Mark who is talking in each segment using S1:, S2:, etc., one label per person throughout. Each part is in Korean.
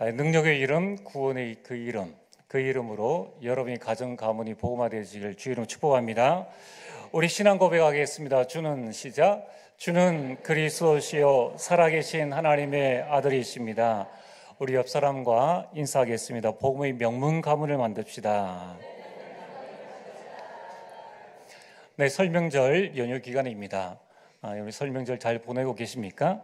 S1: 능력의 이름, 구원의 그 이름, 그 이름으로 여러분이 가정 가문이 복음화 되시길 주의 이름 축복합니다. 우리 신앙 고백하겠습니다. 주는 시작. 주는 그리스도시요 살아계신 하나님의 아들이십니다. 우리 옆 사람과 인사하겠습니다. 복음의 명문 가문을 만듭시다. 네, 설명절 연휴 기간입니다. 우리 설명절 잘 보내고 계십니까?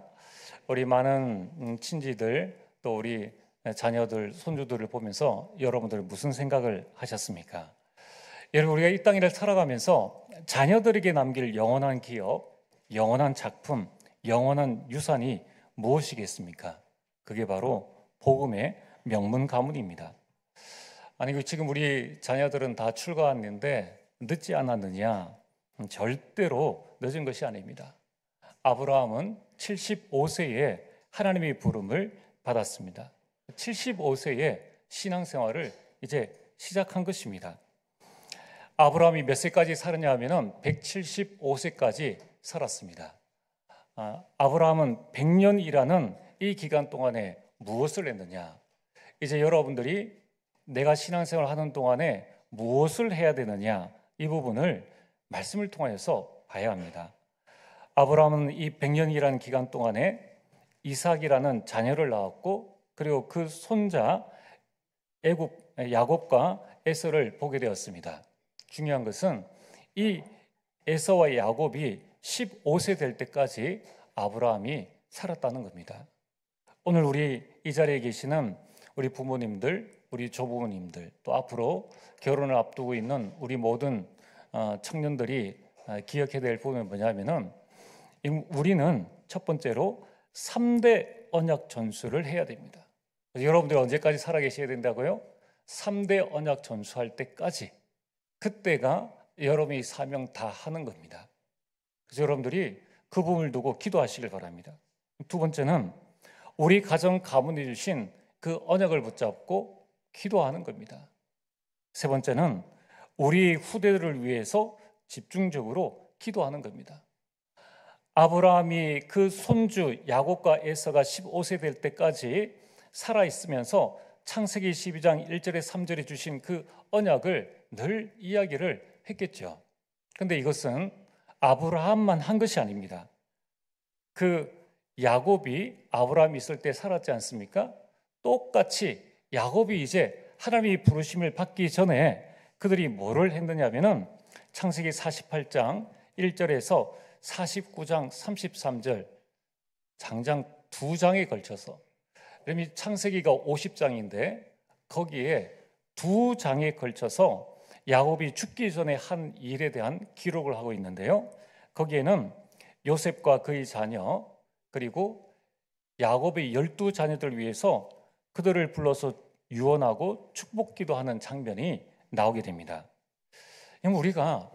S1: 우리 많은 친지들 또 우리 자녀들, 손주들을 보면서 여러분들 무슨 생각을 하셨습니까? 여러분, 우리가 이 땅을 살아가면서 자녀들에게 남길 영원한 기억, 영원한 작품, 영원한 유산이 무엇이겠습니까? 그게 바로 복음의 명문 가문입니다. 아니, 지금 우리 자녀들은 다 출가했는데 늦지 않았느냐? 절대로 늦은 것이 아닙니다. 아브라함은 75세에 하나님의 부름을 받았습니다. 75세에 신앙생활을 이제 시작한 것입니다. 아브라함이 몇 세까지 살았냐 하면 175세까지 살았습니다. 아브라함은 100년이라는 이 기간 동안에 무엇을 했느냐? 이제 여러분들이 내가 신앙생활을 하는 동안에 무엇을 해야 되느냐? 이 부분을 말씀을 통해서 봐야 합니다. 아브라함은 이 100년이라는 기간 동안에 이삭이라는 자녀를 낳았고, 그리고 그 손자 야곱과 에서를 보게 되었습니다. 중요한 것은 이 에서와 야곱이 15세 될 때까지 아브라함이 살았다는 겁니다. 오늘 우리 이 자리에 계시는 우리 부모님들, 우리 조부모님들, 또 앞으로 결혼을 앞두고 있는 우리 모든 청년들이 기억해야 될 부분은 뭐냐면은, 우리는 첫 번째로 3대 언약 전수를 해야 됩니다. 여러분들 언제까지 살아계셔야 된다고요? 3대 언약 전수할 때까지, 그때가 여러분이 사명 다 하는 겁니다. 그래서 여러분들이 그 부분을 두고 기도하시길 바랍니다. 두 번째는 우리 가정 가문이 주신 그 언약을 붙잡고 기도하는 겁니다. 세 번째는 우리 후대들을 위해서 집중적으로 기도하는 겁니다. 아브라함이 그 손주 야곱과 에서가 15세 될 때까지 살아있으면서 창세기 12장 1절에 3절에 주신 그 언약을 늘 이야기를 했겠죠. 그런데 이것은 아브라함만 한 것이 아닙니다. 그 야곱이 아브라함이 있을 때 살았지 않습니까? 똑같이 야곱이 이제 하나님의 부르심을 받기 전에 그들이 뭐를 했느냐 하면은 창세기 48장 1절에서 49장 33절 장장 2장에 걸쳐서, 그러면 창세기가 50장인데 거기에 2장에 걸쳐서 야곱이 죽기 전에 한 일에 대한 기록을 하고 있는데요. 거기에는 요셉과 그의 자녀, 그리고 야곱의 12자녀들 위해서 그들을 불러서 유언하고 축복기도 하는 장면이 나오게 됩니다. 우리가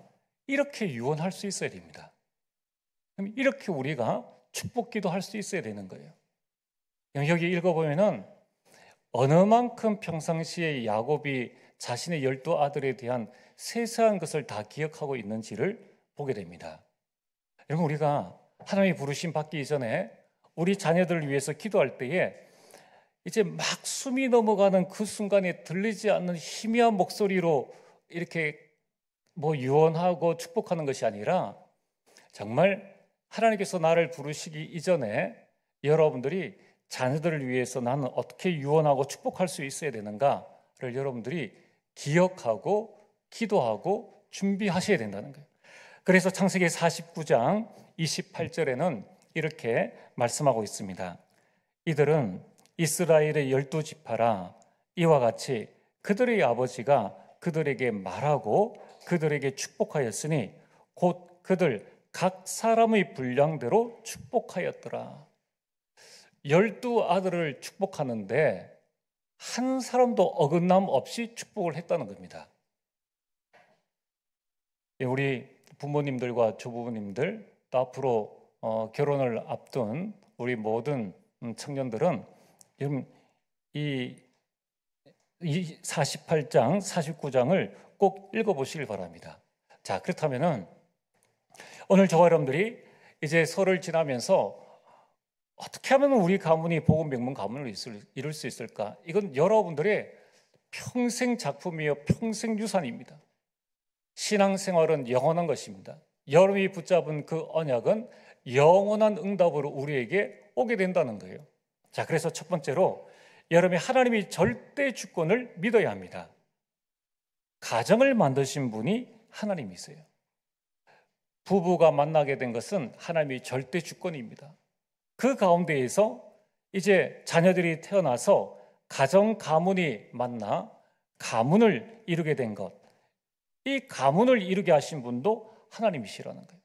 S1: 이렇게 유언할 수 있어야 됩니다. 이렇게 우리가 축복기도 할 수 있어야 되는 거예요. 여기 읽어보면은 어느 만큼 평상시에 야곱이 자신의 12아들에 대한 세세한 것을 다 기억하고 있는지를 보게 됩니다. 여러분, 우리가 하나님의 부르심 받기 전에 우리 자녀들을 위해서 기도할 때에 이제 막 숨이 넘어가는 그 순간에 들리지 않는 희미한 목소리로 이렇게 유언하고 축복하는 것이 아니라, 정말 하나님께서 나를 부르시기 이전에 여러분들이 자녀들을 위해서 나는 어떻게 유언하고 축복할 수 있어야 되는가를 여러분들이 기억하고 기도하고 준비하셔야 된다는 거예요. 그래서 창세기 49장 28절에는 이렇게 말씀하고 있습니다. 이들은 이스라엘의 12지파라. 이와 같이 그들의 아버지가 그들에게 말하고 그들에게 축복하였으니 곧 그들 각 사람의 분량대로 축복하였더라. 12아들을 축복하는데 한 사람도 어긋남 없이 축복을 했다는 겁니다. 우리 부모님들과 조부모님들, 또 앞으로 결혼을 앞둔 우리 모든 청년들은 이 48장, 49장을 꼭 읽어보시길 바랍니다. 자, 그렇다면은 오늘 저와 여러분들이 이제 설을 지나면서 어떻게 하면 우리 가문이 복음 명문 가문을 이룰 수 있을까? 이건 여러분들의 평생 작품이요, 평생 유산입니다. 신앙생활은 영원한 것입니다. 여러분이 붙잡은 그 언약은 영원한 응답으로 우리에게 오게 된다는 거예요. 자, 그래서 첫 번째로 여러분이 하나님이 절대 주권을 믿어야 합니다. 가정을 만드신 분이 하나님이세요. 부부가 만나게 된 것은 하나님의 절대 주권입니다. 그 가운데에서 이제 자녀들이 태어나서 가정 가문이 만나 가문을 이루게 된 것, 이 가문을 이루게 하신 분도 하나님이시라는 거예요.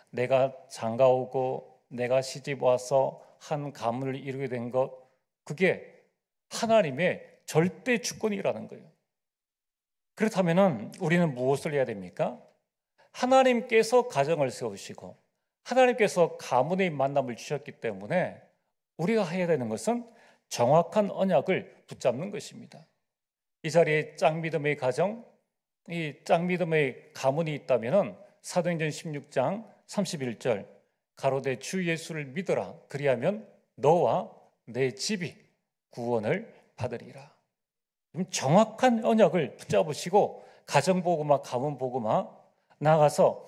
S1: 내가 장가오고 내가 시집 와서 한 가문을 이루게 된 것, 그게 하나님의 절대 주권이라는 거예요. 그렇다면 우리는 무엇을 해야 됩니까? 하나님께서 가정을 세우시고 하나님께서 가문의 만남을 주셨기 때문에 우리가 해야 되는 것은 정확한 언약을 붙잡는 것입니다. 이 자리에 짝믿음의 가정, 이 짝믿음의 가문이 있다면 사도행전 16장 31절 가로되 주 예수를 믿어라 그리하면 너와 내 집이 구원을 받으리라. 정확한 언약을 붙잡으시고 가정복음화, 가문복음화 나아가서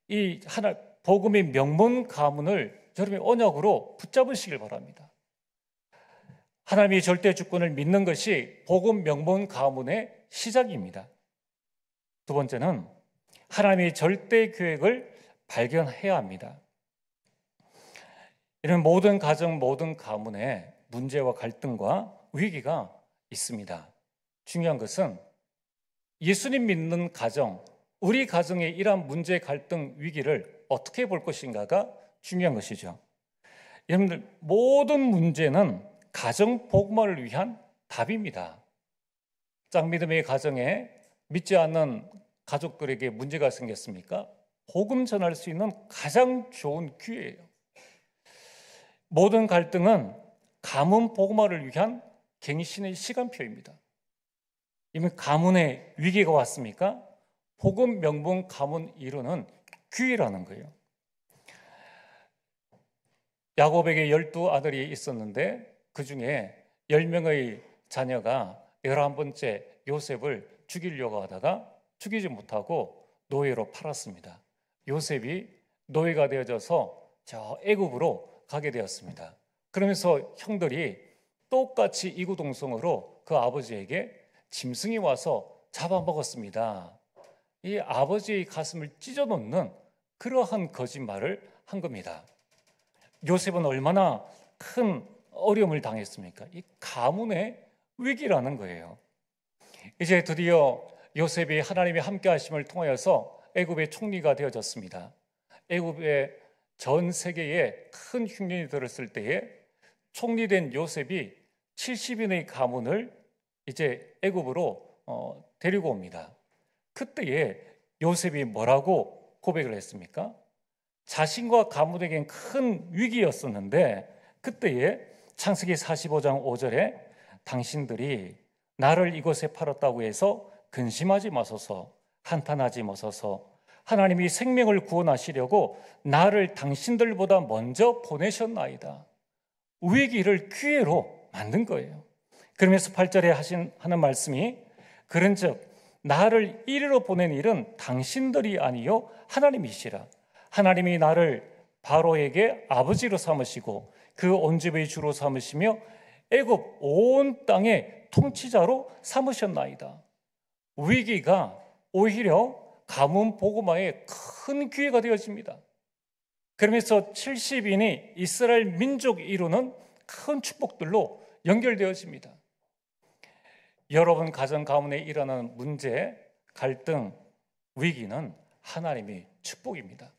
S1: 이 하나 복음의 명문 가문을 여러분의 언약으로 붙잡으시길 바랍니다. 하나님의 절대 주권을 믿는 것이 복음 명문 가문의 시작입니다. 두 번째는 하나님의 절대 계획을 발견해야 합니다. 이런 모든 가정, 모든 가문에 문제와 갈등과 위기가 있습니다. 중요한 것은 예수님 믿는 가정, 우리 가정의 이러한 문제, 갈등, 위기를 어떻게 볼 것인가가 중요한 것이죠. 여러분들, 모든 문제는 가정 복음화를 위한 답입니다. 짝믿음의 가정에 믿지 않는 가족들에게 문제가 생겼습니까? 복음 전할 수 있는 가장 좋은 기회예요. 모든 갈등은 가문 복음화를 위한 갱신의 시간표입니다. 이미 가문에 위기가 왔습니까? 복음 명분 가문 이루는 기회라는 거예요. 야곱에게 12아들이 있었는데 그 중에 10명의 자녀가 11번째 요셉을 죽이려고 하다가 죽이지 못하고 노예로 팔았습니다. 요셉이 노예가 되어져서 저 애굽으로 가게 되었습니다. 그러면서 형들이 똑같이 이구동성으로 그 아버지에게 짐승이 와서 잡아먹었습니다. 이 아버지의 가슴을 찢어놓는 그러한 거짓말을 한 겁니다. 요셉은 얼마나 큰 어려움을 당했습니까? 이 가문의 위기라는 거예요. 이제 드디어 요셉이 하나님의 함께 하심을 통하여서 애굽의 총리가 되어졌습니다. 애굽의 전 세계에 큰 흉년이 들었을 때에 총리된 요셉이 70인의 가문을 이제 애굽으로 데리고 옵니다. 그때에 요셉이 뭐라고 고백을 했습니까? 자신과 가문에겐 큰 위기였었는데 그때에 창세기 45장 5절에 당신들이 나를 이곳에 팔았다고 해서 근심하지 마소서, 한탄하지 마소서. 하나님이 생명을 구원하시려고 나를 당신들보다 먼저 보내셨나이다. 위기를 기회로 만든 거예요. 그러면서 8절에 하는 말씀이 그런즉 나를 이리로 보낸 일은 당신들이 아니요 하나님이시라. 하나님이 나를 바로에게 아버지로 삼으시고 그 온 집의 주로 삼으시며 애굽 온 땅의 통치자로 삼으셨나이다. 위기가 오히려 가문 복음화의 큰 기회가 되어집니다. 그러면서 70인이 이스라엘 민족이 이루는 큰 축복들로 연결되어집니다. 여러분 가정 가문에 일어나는 문제, 갈등, 위기는 하나님의 축복입니다.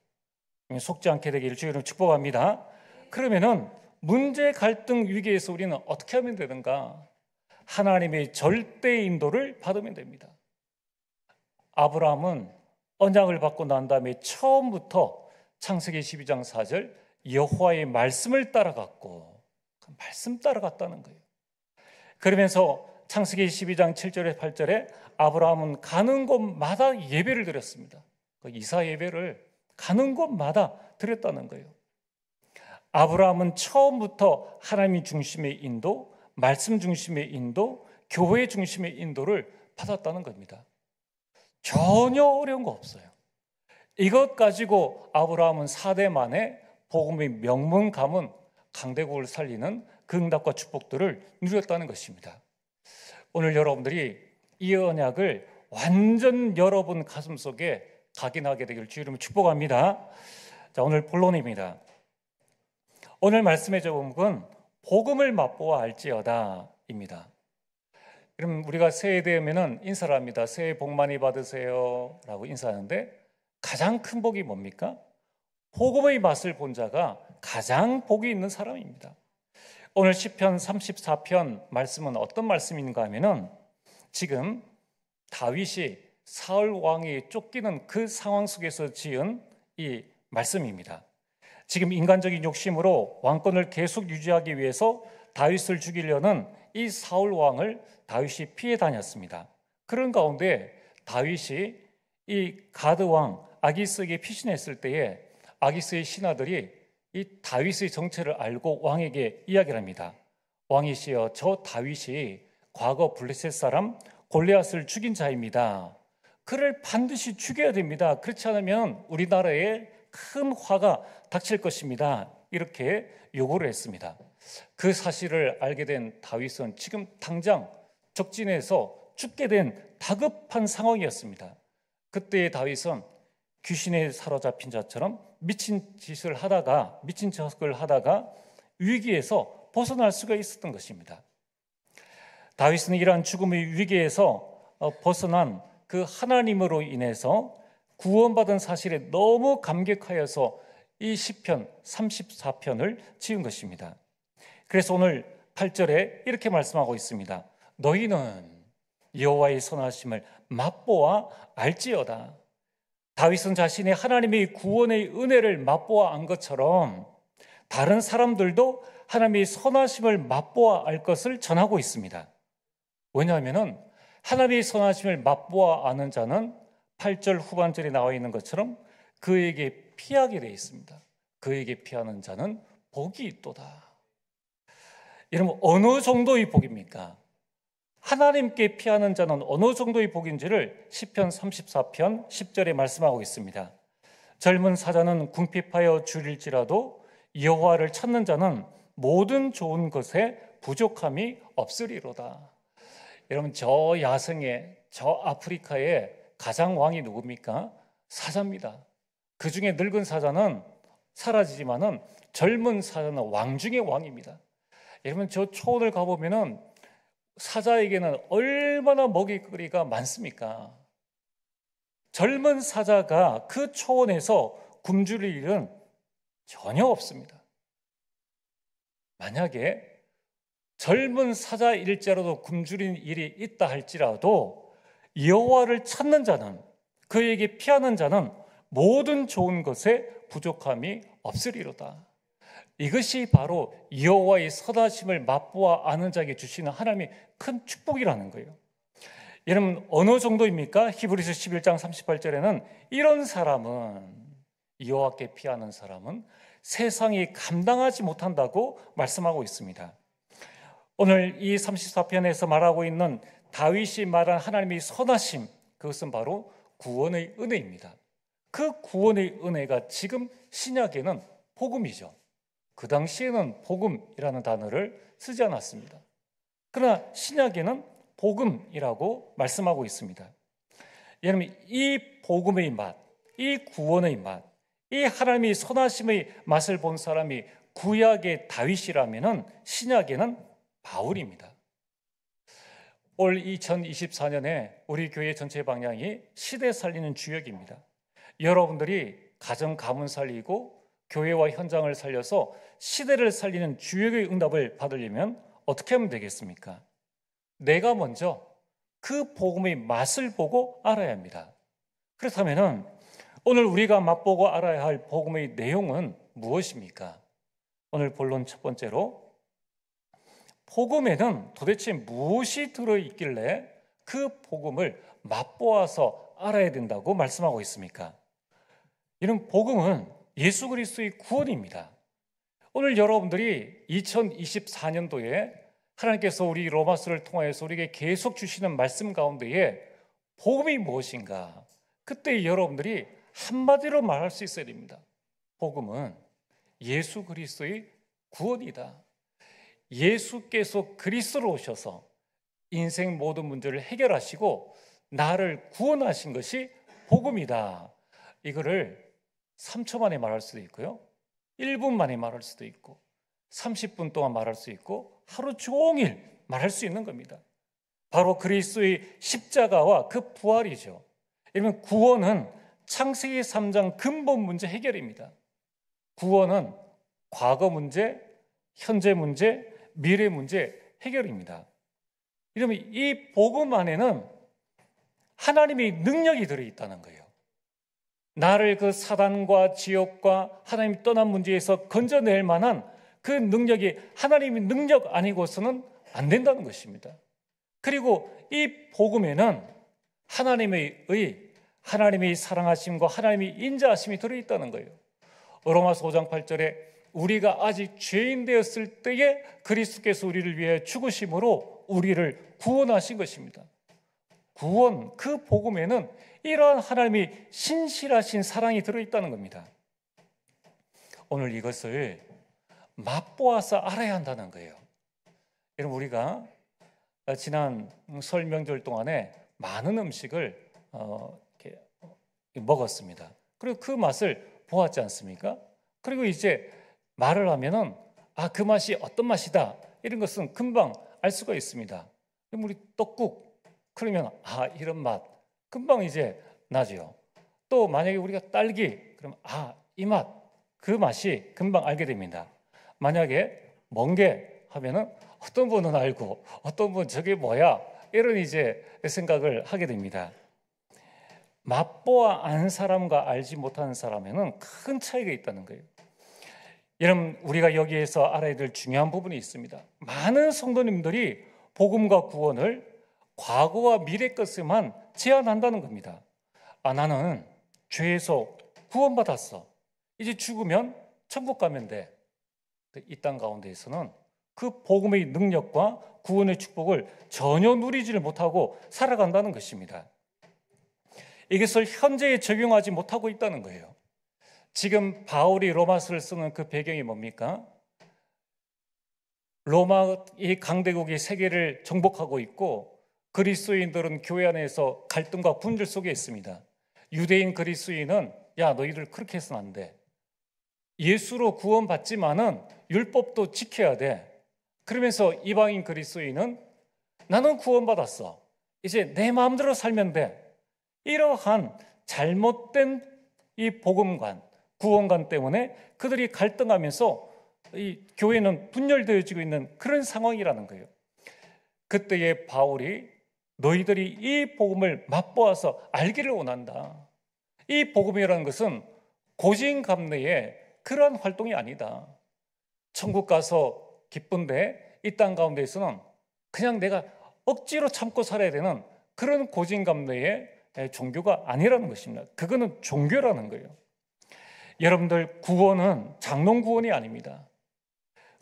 S1: 속지 않게 되기를 주의로 축복합니다. 그러면은 문제, 갈등, 위기에서 우리는 어떻게 하면 되는가? 하나님의 절대 인도를 받으면 됩니다. 아브라함은 언약을 받고 난 다음에 처음부터 창세기 12장 4절 여호와의 말씀을 따라갔고 그 말씀 따라갔다는 거예요. 그러면서 창세기 12장 7절에 8절에 아브라함은 가는 곳마다 예배를 드렸습니다. 그 이사 예배를 가는 곳마다 드렸다는 거예요. 아브라함은 처음부터 하나님 중심의 인도, 말씀 중심의 인도, 교회 중심의 인도를 받았다는 겁니다. 전혀 어려운 거 없어요. 이것 가지고 아브라함은 4대 만에 복음의 명문 가문 강대국을 살리는 그 응답과 축복들을 누렸다는 것입니다. 오늘 여러분들이 이 언약을 완전 여러분 가슴 속에 각인하게 되기를 주 이름으로 축복합니다. 자, 오늘 본론입니다. 오늘 말씀의 제목은 복음을 맛보아 알지어다입니다. 그럼 우리가 새해 되면은 인사를 합니다. 새해 복 많이 받으세요 라고 인사하는데 가장 큰 복이 뭡니까? 복음의 맛을 본 자가 가장 복이 있는 사람입니다. 오늘 시편 34편 말씀은 어떤 말씀인가 하면은 지금 다윗이 사울 왕이 쫓기는 그 상황 속에서 지은 이 말씀입니다. 지금 인간적인 욕심으로 왕권을 계속 유지하기 위해서 다윗을 죽이려는 이 사울 왕을 다윗이 피해 다녔습니다. 그런 가운데 다윗이 이 가드 왕 아기스에게 피신했을 때에 아기스의 신하들이 이 다윗의 정체를 알고 왕에게 이야기를 합니다. 왕이시여, 저 다윗이 과거 블레셋 사람 골리앗을 죽인 자입니다. 그를 반드시 죽여야 됩니다. 그렇지 않으면 우리나라에 큰 화가 닥칠 것입니다. 이렇게 요구를 했습니다. 그 사실을 알게 된 다윗은 지금 당장 적진에서 죽게 된 다급한 상황이었습니다. 그때의 다윗은 귀신에 사로잡힌 자처럼 미친 척을 하다가 위기에서 벗어날 수가 있었던 것입니다. 다윗은 이러한 죽음의 위기에서 벗어난 그 하나님으로 인해서 구원받은 사실에 너무 감격하여서 이 시편 34편을 지은 것입니다. 그래서 오늘 8절에 이렇게 말씀하고 있습니다. 너희는 여호와의 선하심을 맛보아 알지어다. 다윗은 자신의 하나님의 구원의 은혜를 맛보아 안 것처럼 다른 사람들도 하나님의 선하심을 맛보아 알 것을 전하고 있습니다. 왜냐하면 하나님의 선하심을 맛보아 아는 자는 8절 후반절에 나와 있는 것처럼 그에게 피하게 되어 있습니다. 그에게 피하는 자는 복이 있도다. 여러분, 어느 정도의 복입니까? 하나님께 피하는 자는 어느 정도의 복인지를 시편 34편 10절에 말씀하고 있습니다. 젊은 사자는 궁핍하여 줄일지라도 여호와를 찾는 자는 모든 좋은 것에 부족함이 없으리로다. 여러분, 저 야생에, 저 아프리카에 가장 왕이 누굽니까? 사자입니다. 그 중에 늙은 사자는 사라지지만은 젊은 사자는 왕 중의 왕입니다. 여러분, 저 초원을 가보면은 사자에게는 얼마나 먹이거리가 많습니까? 젊은 사자가 그 초원에서 굶주릴 일은 전혀 없습니다. 만약에 젊은 사자일지라도 굶주린 일이 있다 할지라도 여호와를 찾는 자는, 그에게 피하는 자는 모든 좋은 것에 부족함이 없으리로다. 이것이 바로 여호와의 선하심을 맛보아 아는 자에게 주시는 하나님의 큰 축복이라는 거예요. 여러분, 어느 정도입니까? 히브리서 11장 38절에는 이런 사람은, 여호와께 피하는 사람은 세상이 감당하지 못한다고 말씀하고 있습니다. 오늘 이 34편에서 말하고 있는 다윗이 말한 하나님의 선하심, 그것은 바로 구원의 은혜입니다. 그 구원의 은혜가 지금 신약에는 복음이죠. 그 당시에는 복음이라는 단어를 쓰지 않았습니다. 그러나 신약에는 복음이라고 말씀하고 있습니다. 여러분, 이 복음의 맛, 이 구원의 맛, 이 하나님의 선하심의 맛을 본 사람이 구약의 다윗이라면 신약에는 바울입니다. 올 2024년에 우리 교회 전체 방향이 시대 살리는 주역입니다. 여러분들이 가정 가문 살리고 교회와 현장을 살려서 시대를 살리는 주역의 응답을 받으려면 어떻게 하면 되겠습니까? 내가 먼저 그 복음의 맛을 보고 알아야 합니다. 그렇다면 오늘 우리가 맛보고 알아야 할 복음의 내용은 무엇입니까? 오늘 본론 첫 번째로, 복음에는 도대체 무엇이 들어있길래 그 복음을 맛보아서 알아야 된다고 말씀하고 있습니까? 이런 복음은 예수 그리스도의 구원입니다. 오늘 여러분들이 2024년도에 하나님께서 우리 로마서를 통하여서 우리에게 계속 주시는 말씀 가운데에 복음이 무엇인가? 그때 여러분들이 한마디로 말할 수 있어야 됩니다. 복음은 예수 그리스도의 구원이다. 예수께서 그리스도로 오셔서 인생 모든 문제를 해결하시고 나를 구원하신 것이 복음이다. 이거를 3초 만에 말할 수도 있고요, 1분 만에 말할 수도 있고 30분 동안 말할 수 있고 하루 종일 말할 수 있는 겁니다. 바로 그리스도의 십자가와 그 부활이죠. 이러면 구원은 창세기 3장 근본 문제 해결입니다. 구원은 과거 문제, 현재 문제, 미래 문제 해결입니다. 이러면 이 복음 안에는 하나님의 능력이 들어있다는 거예요. 나를 그 사단과 지옥과 하나님 떠난 문제에서 건져낼 만한 그 능력이 하나님의 능력 아니고서는 안 된다는 것입니다. 그리고 이 복음에는 하나님의 의, 하나님의 사랑하심과 하나님의 인자하심이 들어있다는 거예요. 로마서 5장 8절에 우리가 아직 죄인 되었을 때에 그리스도께서 우리를 위해 죽으심으로 우리를 구원하신 것입니다. 구원, 그 복음에는 이러한 하나님의 신실하신 사랑이 들어있다는 겁니다. 오늘 이것을 맛보아서 알아야 한다는 거예요. 여러분, 우리가 지난 설 명절 동안에 많은 음식을 이렇게 먹었습니다. 그리고 그 맛을 보았지 않습니까? 그리고 이제 말을 하면은 그 맛이 어떤 맛이다, 이런 것은 금방 알 수가 있습니다. 우리 떡국 그러면 이런 맛 금방 이제 나죠. 또 만약에 우리가 딸기 그러면 이 맛, 그 맛이 금방 알게 됩니다. 만약에 멍게 하면은 어떤 분은 알고 어떤 분은 저게 뭐야, 이런 이제 생각을 하게 됩니다. 맛보아 안 사람과 알지 못하는 사람에는 큰 차이가 있다는 거예요. 여러분, 우리가 여기에서 알아야 될 중요한 부분이 있습니다. 많은 성도님들이 복음과 구원을 과거와 미래 것에만 제한한다는 겁니다. 나는 죄에서 구원받았어, 이제 죽으면 천국 가면 돼. 이 땅 가운데에서는 그 복음의 능력과 구원의 축복을 전혀 누리지를 못하고 살아간다는 것입니다. 이것을 현재에 적용하지 못하고 있다는 거예요. 지금 바울이 로마서를 쓰는 그 배경이 뭡니까? 로마 이 강대국이 세계를 정복하고 있고 그리스도인들은 교회 안에서 갈등과 분열 속에 있습니다. 유대인 그리스도인은 너희들 그렇게 해서는 안 돼. 예수로 구원받지만은 율법도 지켜야 돼. 그러면서 이방인 그리스도인은 나는 구원받았어, 이제 내 마음대로 살면 돼. 이러한 잘못된 이 복음관, 구원관 때문에 그들이 갈등하면서 이 교회는 분열되어지고 있는 그런 상황이라는 거예요. 그때에 바울이 너희들이 이 복음을 맛보아서 알기를 원한다. 이 복음이라는 것은 고진감래의 그러한 활동이 아니다. 천국 가서 기쁜데 이 땅 가운데에서는 그냥 내가 억지로 참고 살아야 되는 그런 고진감래의 종교가 아니라는 것입니다. 그거는 종교라는 거예요. 여러분들, 구원은 장롱 구원이 아닙니다.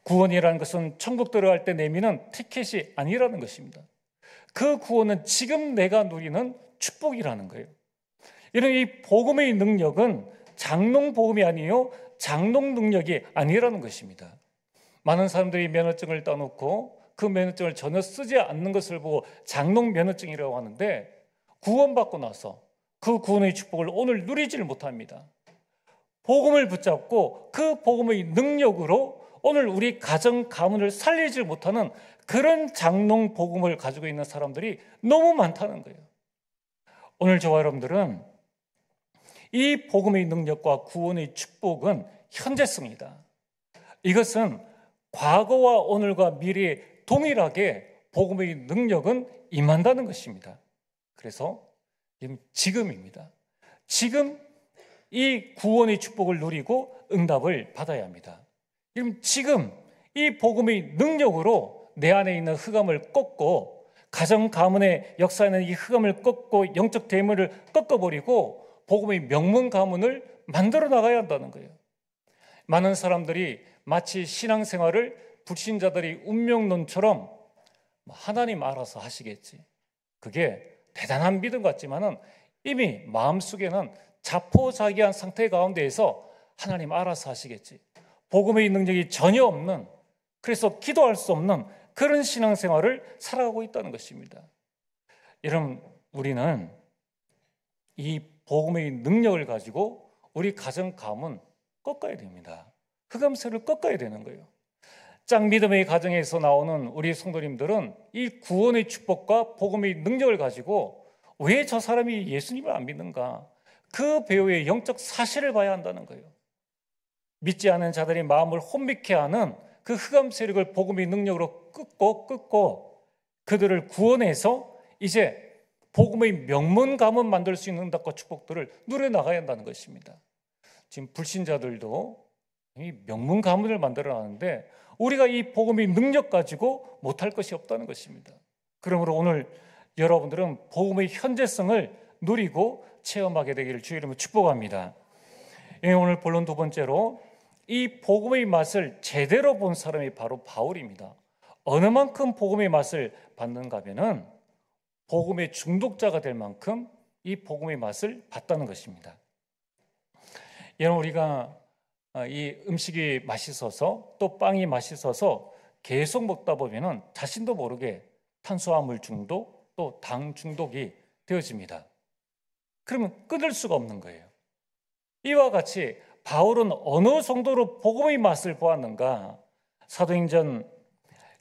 S1: 구원이라는 것은 천국 들어갈 때 내미는 티켓이 아니라는 것입니다. 그 구원은 지금 내가 누리는 축복이라는 거예요. 이런 이 복음의 능력은 장롱 복음이 아니요 장롱 능력이 아니라는 것입니다. 많은 사람들이 면허증을 따놓고 그 면허증을 전혀 쓰지 않는 것을 보고 장롱 면허증이라고 하는데, 구원받고 나서 그 구원의 축복을 오늘 누리지를 못합니다. 복음을 붙잡고 그 복음의 능력으로 오늘 우리 가정 가문을 살리지 못하는 그런 장롱 복음을 가지고 있는 사람들이 너무 많다는 거예요. 오늘 저와 여러분들은 이 복음의 능력과 구원의 축복은 현재성이다. 이것은 과거와 오늘과 미래에 동일하게 복음의 능력은 임한다는 것입니다. 그래서 지금입니다. 지금 이 구원의 축복을 누리고 응답을 받아야 합니다. 지금 이 복음의 능력으로 내 안에 있는 흑암을 꺾고, 가정 가문의 역사에는 이 흑암을 꺾고 영적 대문을 꺾어버리고 복음의 명문 가문을 만들어 나가야 한다는 거예요. 많은 사람들이 마치 신앙생활을 불신자들이 운명론처럼 하나님 알아서 하시겠지, 그게 대단한 믿음 같지만은 이미 마음속에는 자포자기한 상태 가운데에서 하나님 알아서 하시겠지, 복음의 능력이 전혀 없는, 그래서 기도할 수 없는 그런 신앙생활을 살아가고 있다는 것입니다. 여러분, 우리는 이 복음의 능력을 가지고 우리 가정 가문 꺾어야 됩니다. 흑암세를 꺾어야 되는 거예요. 짱믿음의 가정에서 나오는 우리 성도님들은 이 구원의 축복과 복음의 능력을 가지고 왜 저 사람이 예수님을 안 믿는가, 그 배우의 영적 사실을 봐야 한다는 거예요. 믿지 않은 자들의 마음을 혼미케 하는 그 흑암 세력을 복음의 능력으로 끊고 그들을 구원해서 이제 복음의 명문 가문 만들 수 있는 응답과 축복들을 누려나가야 한다는 것입니다. 지금 불신자들도 이 명문 가문을 만들어 놨는데 우리가 이 복음의 능력 가지고 못할 것이 없다는 것입니다. 그러므로 오늘 여러분들은 복음의 현재성을 누리고 체험하게 되기를 주의 이름으로 축복합니다. 오늘 본론 두 번째로 이 복음의 맛을 제대로 본 사람이 바로 바울입니다. 어느 만큼 복음의 맛을 받는가 하면은 복음의 중독자가 될 만큼 이 복음의 맛을 봤다는 것입니다. 여러분, 우리가 이 음식이 맛있어서 또 빵이 맛있어서 계속 먹다 보면은 자신도 모르게 탄수화물 중독 또 당 중독이 되어집니다. 그러면 끊을 수가 없는 거예요. 이와 같이 바울은 어느 정도로 복음의 맛을 보았는가? 사도행전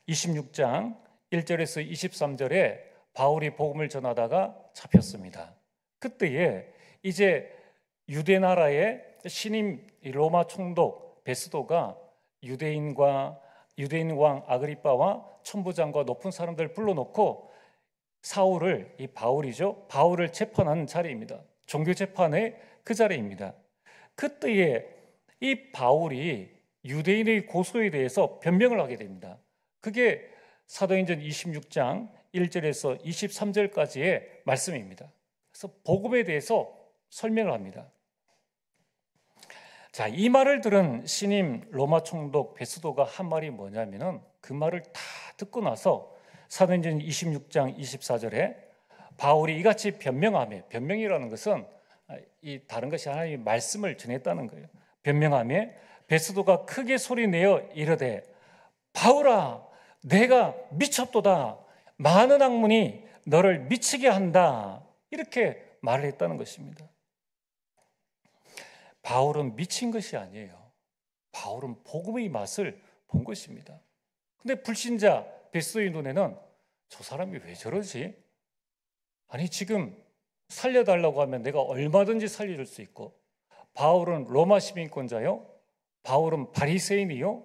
S1: 26장 1절에서 23절에 바울이 복음을 전하다가 잡혔습니다. 그때에 이제 유대 나라의 신임 로마 총독 베스도가 유대인 왕 아그리빠와 천부장과 높은 사람들을 불러놓고 사울을, 이 바울을 재판하는 자리입니다. 종교 재판의 그 자리입니다. 그때에 이 바울이 유대인의 고소에 대해서 변명을 하게 됩니다. 그게 사도행전 26장 1절에서 23절까지의 말씀입니다. 그래서 복음에 대해서 설명을 합니다. 자, 이 말을 들은 신임 로마 총독 베스도가 한 말이 뭐냐면은, 그 말을 다 듣고 나서 사도행전 26장 24절에 바울이 이같이 변명하며, 변명이라는 것은 이 다른 것이 하나님의 말씀을 전했다는 거예요. 변명하며 베스도가 크게 소리내어 이르되, 바울아, 내가 미쳤도다. 많은 학문이 너를 미치게 한다. 이렇게 말을 했다는 것입니다. 바울은 미친 것이 아니에요. 바울은 복음의 맛을 본 것입니다. 근데 불신자 베스도의 눈에는 저 사람이 왜 저러지? 아니, 지금 살려달라고 하면 내가 얼마든지 살려줄 수 있고, 바울은 로마 시민권자요, 바울은 바리새인이요,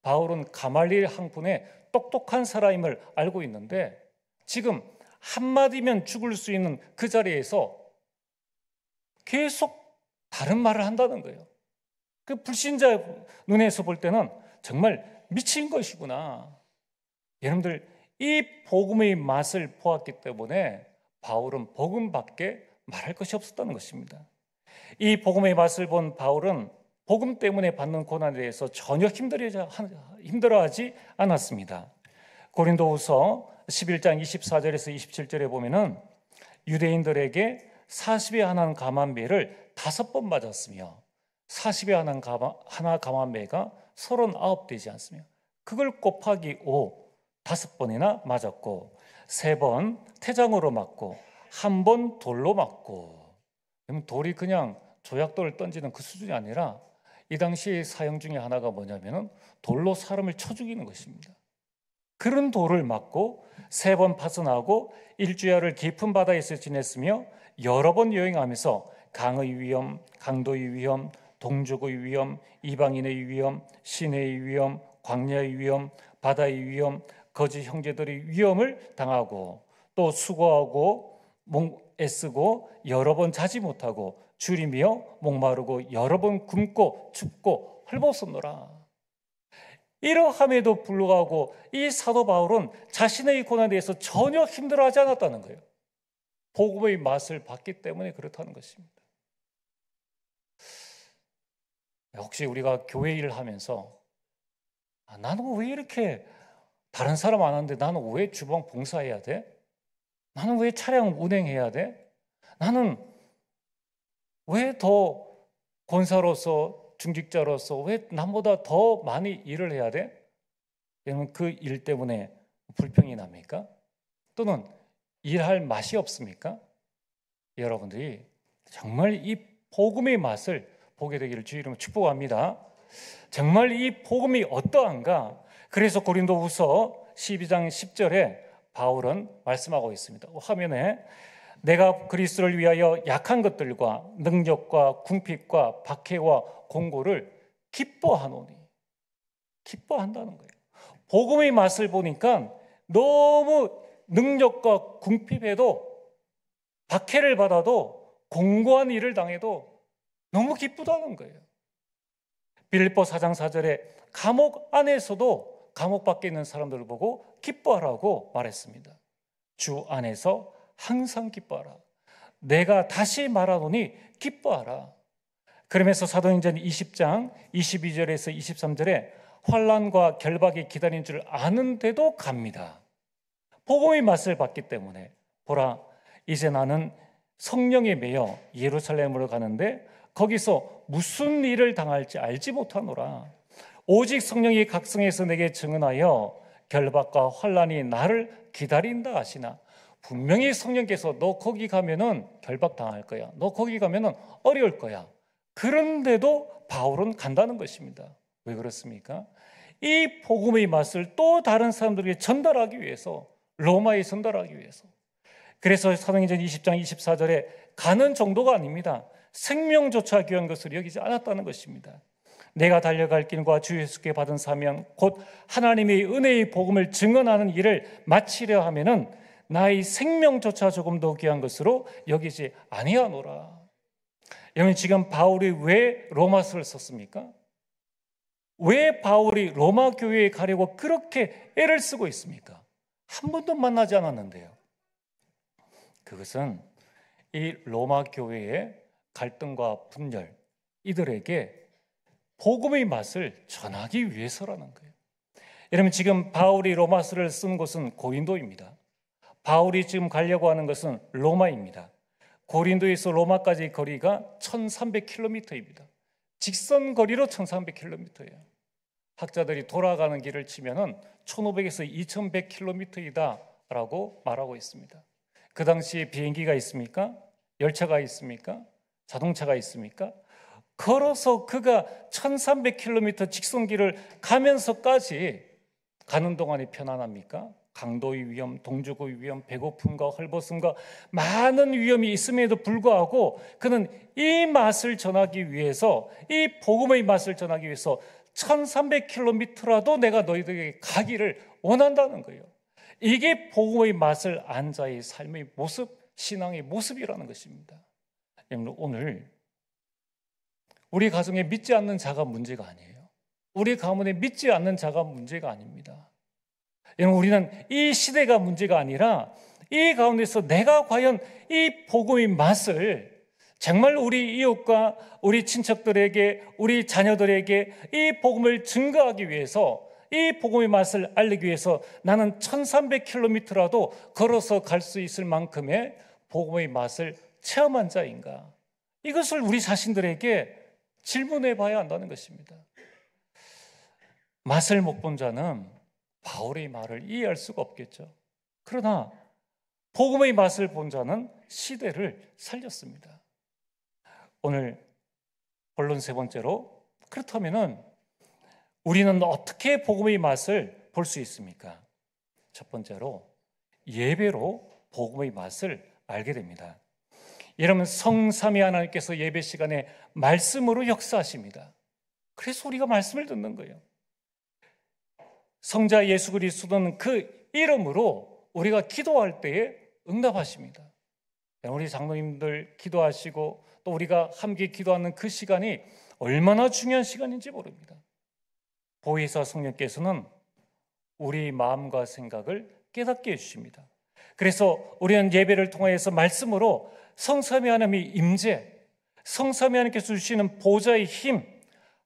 S1: 바울은 가말리엘 항문의 똑똑한 사람임을 알고 있는데 지금 한마디면 죽을 수 있는 그 자리에서 계속 다른 말을 한다는 거예요. 그 불신자 눈에서 볼 때는 정말 미친 것이구나. 여러분들, 이 복음의 맛을 보았기 때문에 바울은 복음밖에 말할 것이 없었다는 것입니다. 이 복음의 맛을 본 바울은 복음 때문에 받는 고난에 대해서 전혀 힘들어하지 않았습니다. 고린도후서 11장 24절에서 27절에 보면은 유대인들에게 40에 하나 감한매를 5번 맞았으며 40에 하나 감한매가 39 되지 않으며 그걸 곱하기 5, 5번이나 맞았고 3번 태장으로 맞고 1번 돌로 맞고. 돌이 그냥 조약돌을 던지는 그 수준이 아니라 이 당시 사형 중에 하나가 뭐냐면은 돌로 사람을 쳐 죽이는 것입니다. 그런 돌을 맞고 3번 파선하고 일주야를 깊은 바다에서 지냈으며 여러 번 여행하면서 강의 위험, 강도의 위험, 동족의 위험, 이방인의 위험, 시내의 위험, 광야의 위험, 바다의 위험, 거짓 형제들의 위험을 당하고 또 수고하고 애쓰고 여러 번 자지 못하고 줄이며 목마르고 여러 번 굶고 춥고 헐벗었노라. 이러함에도 불구하고 이 사도 바울은 자신의 고난에 대해서 전혀 힘들어하지 않았다는 거예요. 복음의 맛을 봤기 때문에 그렇다는 것입니다. 혹시 우리가 교회 일을 하면서 나는 왜 이렇게 다른 사람 안 하는데 나는 왜 주방 봉사해야 돼? 나는 왜 차량 운행해야 돼? 나는 왜 더 권사로서 중직자로서 왜 남보다 더 많이 일을 해야 돼? 여러분 그 일 때문에 불평이 납니까? 또는 일할 맛이 없습니까? 여러분들이 정말 이 복음의 맛을 보게 되기를 주의 이름으로 축복합니다. 정말 이 복음이 어떠한가? 그래서 고린도후서 12장 10절에 바울은 말씀하고 있습니다. 화면에 내가 그리스도를 위하여 약한 것들과 능력과 궁핍과 박해와 공고를 기뻐하노니, 기뻐한다는 거예요. 복음의 맛을 보니까 너무 능력과 궁핍에도 박해를 받아도 공고한 일을 당해도 너무 기쁘다는 거예요. 빌립보 4장 4절에 감옥 안에서도 감옥 밖에 있는 사람들을 보고 기뻐하라고 말했습니다. 주 안에서 항상 기뻐하라. 내가 다시 말하노니 기뻐하라. 그러면서 사도행전 20장 22절에서 23절에 환난과 결박이 기다린 줄 아는데도 갑니다. 복음의 맛을 봤기 때문에 보라 이제 나는 성령에 매여 예루살렘으로 가는데 거기서 무슨 일을 당할지 알지 못하노라. 오직 성령이 각성해서 내게 증언하여 결박과 환난이 나를 기다린다 하시나. 분명히 성령께서 너 거기 가면은 결박당할 거야. 너 거기 가면은 어려울 거야. 그런데도 바울은 간다는 것입니다. 왜 그렇습니까? 이 복음의 맛을 또 다른 사람들에게 전달하기 위해서, 로마에 전달하기 위해서. 그래서 사도행전 20장 24절에 가는 정도가 아닙니다. 생명조차 귀한 것을 여기지 않았다는 것입니다. 내가 달려갈 길과 주 예수께 받은 사명 곧 하나님의 은혜의 복음을 증언하는 일을 마치려 하면은 나의 생명조차 조금 더 귀한 것으로 여기지 아니하노라. 여러분 지금 바울이 왜 로마서를 썼습니까? 왜 바울이 로마 교회에 가려고 그렇게 애를 쓰고 있습니까? 한 번도 만나지 않았는데요. 그것은 이 로마 교회의 갈등과 분열, 이들에게 복음의 맛을 전하기 위해서라는 거예요. 여러분 지금 바울이 로마서를 쓴 곳은 고린도입니다. 바울이 지금 가려고 하는 것은 로마입니다. 고린도에서 로마까지 거리가 1300km입니다. 직선 거리로 1300km예요. 학자들이 돌아가는 길을 치면은 1500에서 2100km이다라고 말하고 있습니다. 그 당시에 비행기가 있습니까? 열차가 있습니까? 자동차가 있습니까? 걸어서 그가 1300km 직선길을 가면서까지 가는 동안이 편안합니까? 강도의 위험, 동주고의 위험, 배고픔과 헐벗음과 많은 위험이 있음에도 불구하고 그는 이 맛을 전하기 위해서, 이 복음의 맛을 전하기 위해서 1300km라도 내가 너희들에게 가기를 원한다는 거예요. 이게 복음의 맛을 안 자의 삶의 모습, 신앙의 모습이라는 것입니다. 여러분 오늘 우리 가정에 믿지 않는 자가 문제가 아니에요. 우리 가문에 믿지 않는 자가 문제가 아닙니다. 여러분 우리는 이 시대가 문제가 아니라 이 가운데서 내가 과연 이 복음의 맛을 정말 우리 이웃과 우리 친척들에게, 우리 자녀들에게 이 복음을 증거하기 위해서, 이 복음의 맛을 알리기 위해서 나는 1300km라도 걸어서 갈 수 있을 만큼의 복음의 맛을 체험한 자인가? 이것을 우리 자신들에게 질문해 봐야 한다는 것입니다. 맛을 못 본 자는 바울의 말을 이해할 수가 없겠죠. 그러나 복음의 맛을 본 자는 시대를 살렸습니다. 오늘 본론 세 번째로, 그렇다면은 우리는 어떻게 복음의 맛을 볼 수 있습니까? 첫 번째로 예배로 복음의 맛을 알게 됩니다. 여러분 성삼위 하나님께서 예배 시간에 말씀으로 역사하십니다. 그래서 우리가 말씀을 듣는 거예요. 성자 예수 그리스도는 그 이름으로 우리가 기도할 때에 응답하십니다. 우리 장로님들 기도하시고 또 우리가 함께 기도하는 그 시간이 얼마나 중요한 시간인지 모릅니다. 보혜사 성령께서는 우리 마음과 생각을 깨닫게 해주십니다. 그래서 우리는 예배를 통해서 말씀으로 성삼위 하나님의 임재, 성삼위 하나님께서 주시는 보좌의 힘,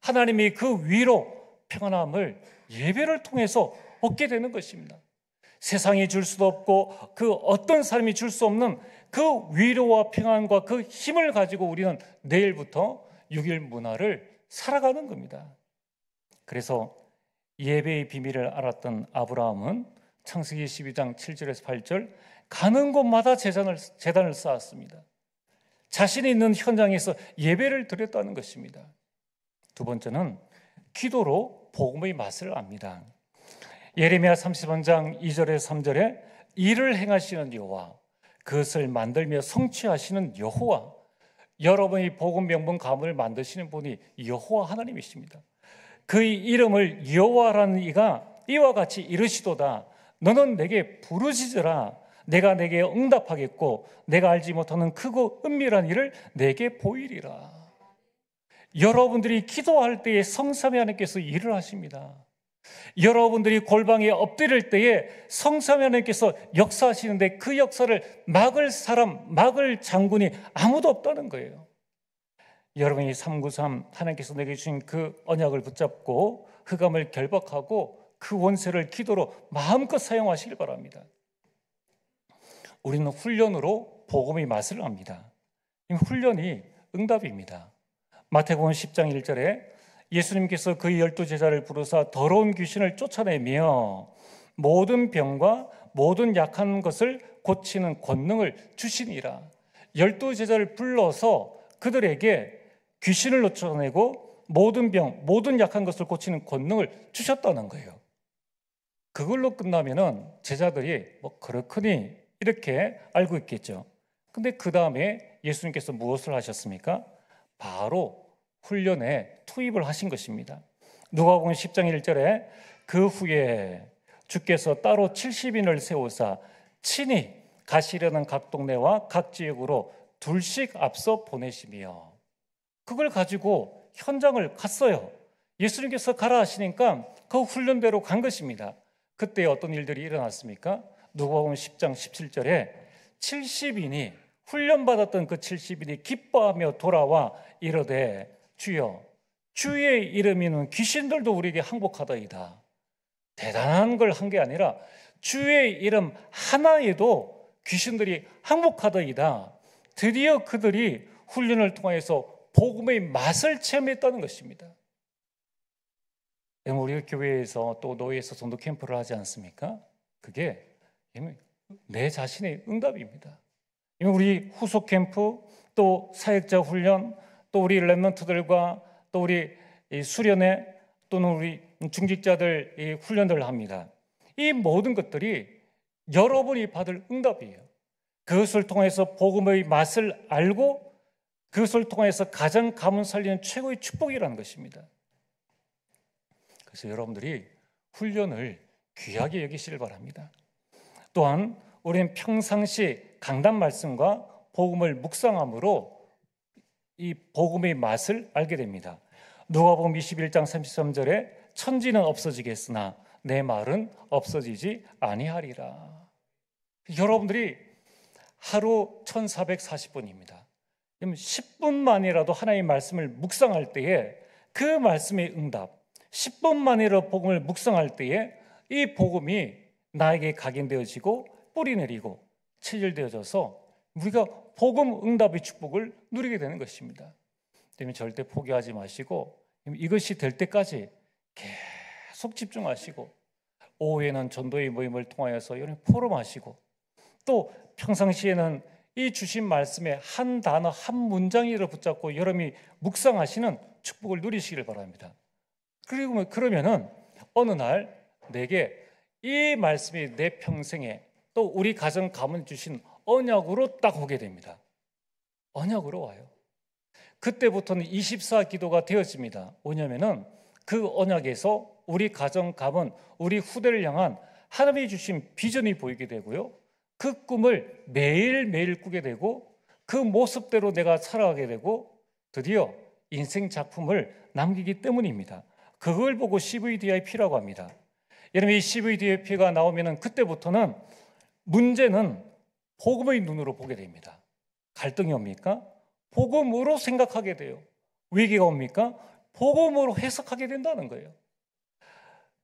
S1: 하나님의 그 위로 평안함을 예배를 통해서 얻게 되는 것입니다. 세상이 줄 수도 없고 그 어떤 사람이 줄 수 없는 그 위로와 평안과 그 힘을 가지고 우리는 내일부터 6일 문화를 살아가는 겁니다. 그래서 예배의 비밀을 알았던 아브라함은 창세기 12장 7절에서 8절 가는 곳마다 제단을 쌓았습니다. 자신이 있는 현장에서 예배를 드렸다는 것입니다. 두 번째는 기도로 복음의 맛을 압니다. 예레미야 33장 2절에서 3절에 일을 행하시는 여호와, 그것을 만들며 성취하시는 여호와, 여러분의 복음 명분 가문을 만드시는 분이 여호와 하나님이십니다. 그의 이름을 여호와라는 이가 이와 같이 이르시도다. 너는 내게 부르짖으라. 내가 내게 응답하겠고 내가 알지 못하는 크고 은밀한 일을 내게 보이리라. 여러분들이 기도할 때에 성삼위 하나님께서 일을 하십니다. 여러분들이 골방에 엎드릴 때에 성삼위 하나님께서 역사하시는데 그 역사를 막을 사람, 막을 장군이 아무도 없다는 거예요. 여러분이 393 하나님께서 내게 주신 그 언약을 붙잡고 흑암을 결박하고 그 원세를 기도로 마음껏 사용하시길 바랍니다. 우리는 훈련으로 복음의 맛을 압니다. 이 훈련이 응답입니다. 마태복음 10장 1절에 예수님께서 그의 12제자를 부르사 더러운 귀신을 쫓아내며 모든 병과 모든 약한 것을 고치는 권능을 주시니라. 12제자를 불러서 그들에게 귀신을 쫓아내고 모든 병, 모든 약한 것을 고치는 권능을 주셨다는 거예요. 그걸로 끝나면은 제자들이 그렇거니 이렇게 알고 있겠죠. 근데 그 다음에 예수님께서 무엇을 하셨습니까? 바로 훈련에 투입을 하신 것입니다. 누가복음 10장 1절에 그 후에 주께서 따로 70인을 세우사 친히 가시려는 각 동네와 각 지역으로 둘씩 앞서 보내시며, 그걸 가지고 현장을 갔어요. 예수님께서 가라 하시니까 그 훈련대로 간 것입니다. 그때 어떤 일들이 일어났습니까? 누가복음 10장 17절에 70인이 훈련받았던 그 70인이 기뻐하며 돌아와 이르되 주여, 주의 이름이는 귀신들도 우리에게 항복하더이다. 대단한 걸 한 게 아니라 주의 이름 하나에도 귀신들이 항복하더이다. 드디어 그들이 훈련을 통해서 복음의 맛을 체험했다는 것입니다. 우리 교회에서 또 노예에서 전도 캠프를 하지 않습니까? 그게 내 자신의 응답입니다. 우리 후속 캠프, 또 사역자 훈련, 또 우리 렘넌트들과 또 우리 수련회 또는 우리 중직자들 이 훈련들을 합니다. 이 모든 것들이 여러분이 받을 응답이에요. 그것을 통해서 복음의 맛을 알고 그것을 통해서 가정 가문 살리는 최고의 축복이라는 것입니다. 그래서 여러분들이 훈련을 귀하게 여기시길 바랍니다. 또한 우리는 평상시 강단 말씀과 복음을 묵상함으로 이 복음의 맛을 알게 됩니다. 누가복음 21장 33절에 천지는 없어지겠으나 내 말은 없어지지 아니하리라. 여러분들이 하루 1440분입니다. 10분만이라도 하나님의 말씀을 묵상할 때에 그 말씀의 응답, 10분만이라도 복음을 묵상할 때에 이 복음이 나에게 각인되어지고 뿌리 내리고 체질되어져서 우리가 복음 응답의 축복을 누리게 되는 것입니다. 때문에 절대 포기하지 마시고 이것이 될 때까지 계속 집중하시고, 오후에는 전도의 모임을 통하여서 여러분 포럼하시고, 또 평상시에는 이 주신 말씀에 한 단어 한 문장이라도 붙잡고 여러분이 묵상하시는 축복을 누리시길 바랍니다. 그리고 그러면은 어느 날 내게 이 말씀이 내 평생에 또 우리 가정 가문 주신 언약으로 딱 오게 됩니다. 언약으로 와요. 그때부터는 24 기도가 되어집니다. 뭐냐면은 그 언약에서 우리 가정 가문, 우리 후대를 향한 하나님이 주신 비전이 보이게 되고요. 그 꿈을 매일매일 꾸게 되고 그 모습대로 내가 살아가게 되고 드디어 인생 작품을 남기기 때문입니다. 그걸 보고 CVDIP라고 합니다. 여러분, 이 CVDIP가 나오면은 그때부터는 문제는 복음의 눈으로 보게 됩니다. 갈등이 옵니까? 복음으로 생각하게 돼요. 위기가 옵니까? 복음으로 해석하게 된다는 거예요.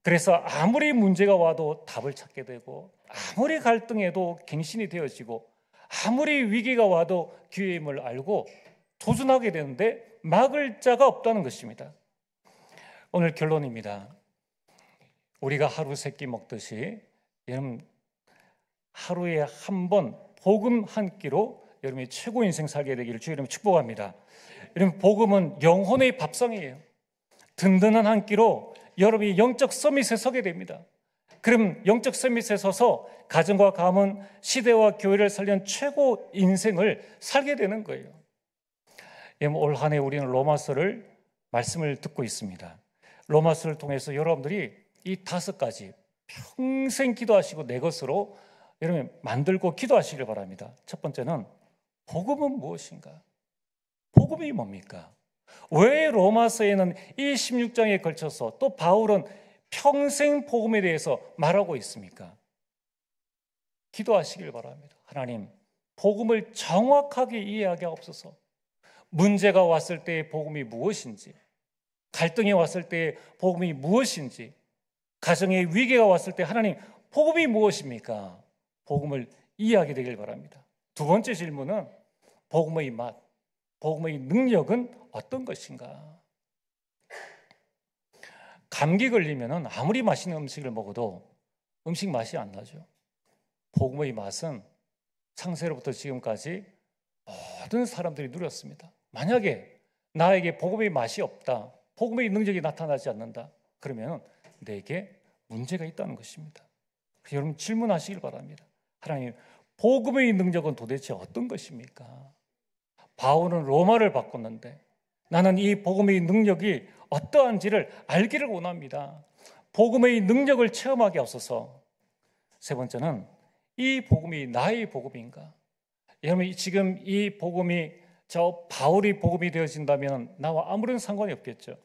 S1: 그래서 아무리 문제가 와도 답을 찾게 되고, 아무리 갈등해도 갱신이 되어지고, 아무리 위기가 와도 기회의 힘을 알고 도전하게 되는데 막을 자가 없다는 것입니다. 오늘 결론입니다. 우리가 하루 세 끼 먹듯이 여러분 하루에 한 번 복음 한 끼로 여러분이 최고 인생 살게 되기를 주의 이름으로 축복합니다. 여러분, 복음은 영혼의 밥상이에요. 든든한 한 끼로 여러분이 영적 서밋에 서게 됩니다. 그럼 영적 서밋에 서서 가정과 가문, 시대와 교회를 살리는 최고 인생을 살게 되는 거예요. 올 한 해 우리는 로마서를 말씀을 듣고 있습니다. 로마서를 통해서 여러분들이 이 5가지 평생 기도하시고 내 것으로 여러분 만들고 기도하시길 바랍니다. 첫 번째는 복음은 무엇인가? 복음이 뭡니까? 왜 로마서에는 이 16장에 걸쳐서 또 바울은 평생 복음에 대해서 말하고 있습니까? 기도하시길 바랍니다. 하나님, 복음을 정확하게 이해하게 하옵소서. 문제가 왔을 때의 복음이 무엇인지, 갈등이 왔을 때의 복음이 무엇인지, 가정의 위기가 왔을 때 하나님 복음이 무엇입니까? 복음을 이해하게 되길 바랍니다. 두 번째 질문은 복음의 맛, 복음의 능력은 어떤 것인가? 감기 걸리면 아무리 맛있는 음식을 먹어도 음식 맛이 안 나죠. 복음의 맛은 창세로부터 지금까지 모든 사람들이 누렸습니다. 만약에 나에게 복음의 맛이 없다, 복음의 능력이 나타나지 않는다, 그러면 내게 문제가 있다는 것입니다. 여러분 질문하시길 바랍니다. 하나님, 복음의 능력은 도대체 어떤 것입니까? 바울은 로마를 바꿨는데 나는 이 복음의 능력이 어떠한지를 알기를 원합니다. 복음의 능력을 체험하게 하소서. 세 번째는 이 복음이 나의 복음인가? 여러분 지금 이 복음이 저 바울의 복음이 되어진다면 나와 아무런 상관이 없겠죠.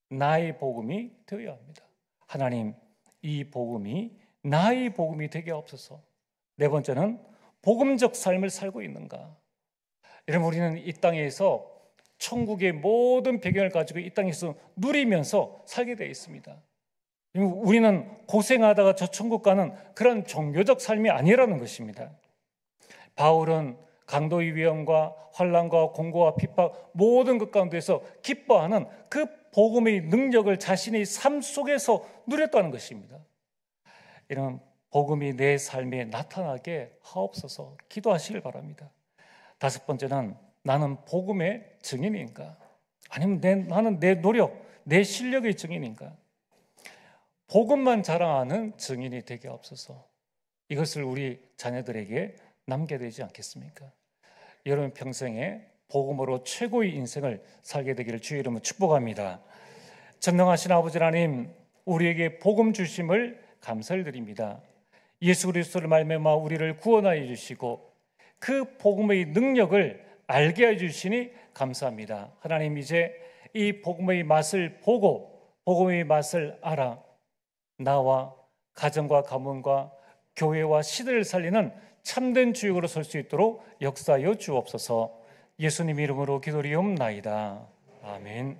S1: 나의 복음이 되어야 합니다. 하나님, 이 복음이 나의 복음이 되게 하옵소서. 네 번째는 복음적 삶을 살고 있는가? 여러분 우리는 이 땅에서 천국의 모든 배경을 가지고 이 땅에서 누리면서 살게 되어 있습니다. 우리는 고생하다가 저 천국 가는 그런 종교적 삶이 아니라는 것입니다. 바울은 강도의 위험과 환난과 공고와 핍박 모든 것 가운데서 기뻐하는 그 복음의 능력을 자신의 삶 속에서 누렸다는 것입니다. 이런 복음이 내 삶에 나타나게 하옵소서. 기도하시길 바랍니다. 다섯 번째는 나는 복음의 증인인가? 아니면 나는 내 노력, 내 실력의 증인인가? 복음만 자랑하는 증인이 되게 하옵소서. 이것을 우리 자녀들에게 남겨야 되지 않겠습니까? 여러분 평생에 복음으로 최고의 인생을 살게 되기를 주의 이름으로 축복합니다. 전능하신 아버지 하나님, 우리에게 복음 주심을 감사를 드립니다. 예수 그리스도를 말미암아 우리를 구원하여 주시고 그 복음의 능력을 알게 해 주시니 감사합니다. 하나님, 이제 이 복음의 맛을 보고 복음의 맛을 알아 나와 가정과 가문과 교회와 시대를 살리는 참된 주역으로 설 수 있도록 역사하여 주옵소서. 예수님 이름으로 기도리옵나이다. 아멘.